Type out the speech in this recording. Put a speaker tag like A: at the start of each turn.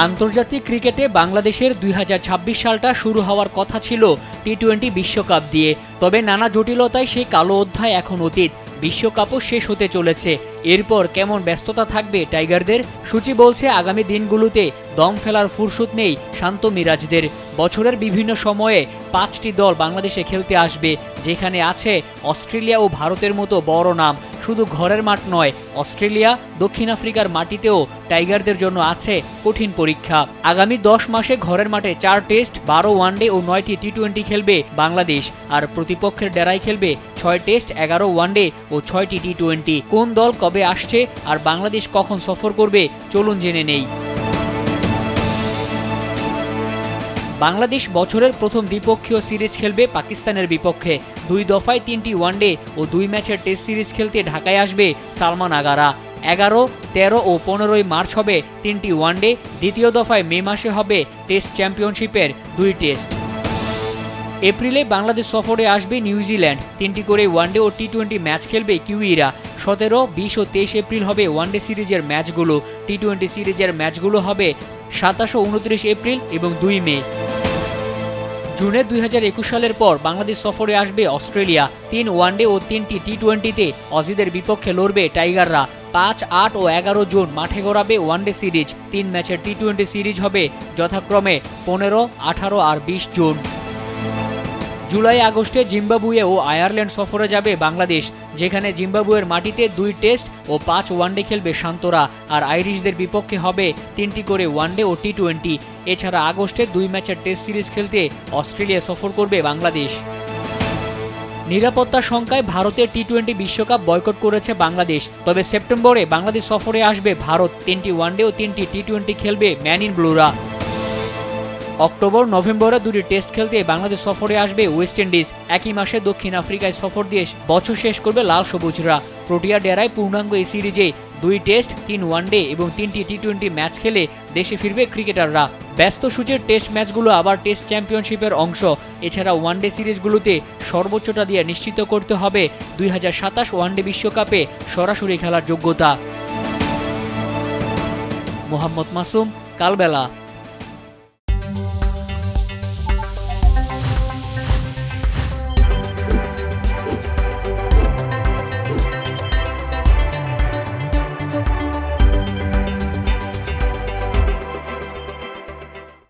A: আন্তর্জাতিক ক্রিকেটে বাংলাদেশের ২০২৬ সালটা শুরু হওয়ার কথা ছিল টি-20 বিশ্বকাপ দিয়ে, তবে নানা জটিলতায় সেই কালো অধ্যায় এখন অতীত। বিশ্বকাপও শেষ হতে চলেছে। এরপর কেমন ব্যস্ততা থাকবে টাইগারদের? সূচি বলছে আগামী দিনগুলোতে দম ফেলার ফুরসত নেই শান্ত মিরাজদের। বছরের বিভিন্ন সময়ে ৫টি দল বাংলাদেশে খেলতে আসবে, যেখানে আছে অস্ট্রেলিয়া ও ভারতের মতো বড় নাম। শুধু ঘরের মাঠ নয়, অস্ট্রেলিয়া, দক্ষিণ আফ্রিকার মাটিতেও টাইগারদের জন্য আছে কঠিন পরীক্ষা। আগামী ১০ মাসে ঘরের মাঠে ৪ টেস্ট, ১২ ওয়ানডে ও ৯টি টি-20 খেলবে বাংলাদেশ, আর প্রতিপক্ষের ডেরায় খেলবে ৬ টেস্ট, ১১ ওয়ানডে ও ৬টি টি-20। কোন দল কবে আসছে আর বাংলাদেশ কখন সফর করবে, চলুন জেনে নেই। বাংলাদেশ বছরের প্রথম দ্বিপক্ষীয় সিরিজ খেলবে পাকিস্তানের বিপক্ষে। ২ দফায় ৩টি ওয়ানডে ও ২ ম্যাচের টেস্ট সিরিজ খেলতে ঢাকায় আসবে সালমান আগারা। ১১, ১৩ ও ১৫ই মার্চ হবে ৩টি ওয়ানডে। দ্বিতীয় দফায় মে মাসে হবে টেস্ট চ্যাম্পিয়নশিপের ২ টেস্ট। এপ্রিলে বাংলাদেশ সফরে আসবে নিউজিল্যান্ড। ৩টি করে ওয়ানডে ও টি-20 ম্যাচ খেলবে কিউইরা। ১৭, ২০ ও ২৩ এপ্রিল হবে ওয়ানডে সিরিজের ম্যাচগুলো। টি-20 সিরিজের ম্যাচগুলো হবে ২৭ ও ২৯ এপ্রিল এবং ২ মে। জুনে ২০২১ সালের পর বাংলাদেশ সফরে আসবে অস্ট্রেলিয়া। ৩ ওয়ানডে ও ৩টি টি-20তে অজিদের বিপক্ষে লড়বে টাইগাররা। ৫, ৮ ও ১১ জুন মাঠে গড়াবে ওয়ানডে সিরিজ। ৩ ম্যাচের টি-20 সিরিজ হবে যথাক্রমে ১৫, ১৮ আর ২০ জুন। জুলাই আগস্টে জিম্বাবুয়ে ও আয়ারল্যান্ড সফরে যাবে বাংলাদেশ, যেখানে জিম্বাবুয়ের মাটিতে ২ টেস্ট ও ৫ ওয়ানডে খেলবে শান্তরা, আর আইরিশদের বিপক্ষে হবে ৩টি করে ওয়ানডে ও টি-20। এছাড়া আগস্টে ২ ম্যাচের টেস্ট সিরিজ খেলতে অস্ট্রেলিয়া সফর করবে বাংলাদেশ। নিরাপত্তা শঙ্কায় ভারতের টি-20 বিশ্বকাপ বয়কট করেছে বাংলাদেশ। তবে সেপ্টেম্বরে বাংলাদেশ সফরে আসবে ভারত। ৩টি ওয়ানডে ও 3টি টি-20 খেলবে ম্যান ইন ব্লুরা। অক্টোবর, নভেম্বরে 2টি টেস্ট খেলতে বাংলাদেশ সফরে আসবে ওয়েস্ট ইন্ডিজ। একই মাসে দক্ষিণ আফ্রিকায় সফর দিয়ে বছর শেষ করবে লাল সবুজরা। প্রোটিয়া ডেরায় পূর্ণাঙ্গ এই সিরিজে 2 টেস্ট, 3 ওয়ানডে এবং 3টি টি-20 ম্যাচ খেলে দেশে ফিরবে ক্রিকেটাররা। ব্যস্ত সূচির টেস্ট ম্যাচগুলো আবার টেস্ট চ্যাম্পিয়নশিপের অংশ। এছাড়া ওয়ানডে সিরিজগুলোতে সর্বোচ্চটা দিয়ে নিশ্চিত করতে হবে ২০২৭ ওয়ানডে বিশ্বকাপে সরাসরি খেলার যোগ্যতা। মোহাম্মদ মাসুম, কালবেলা।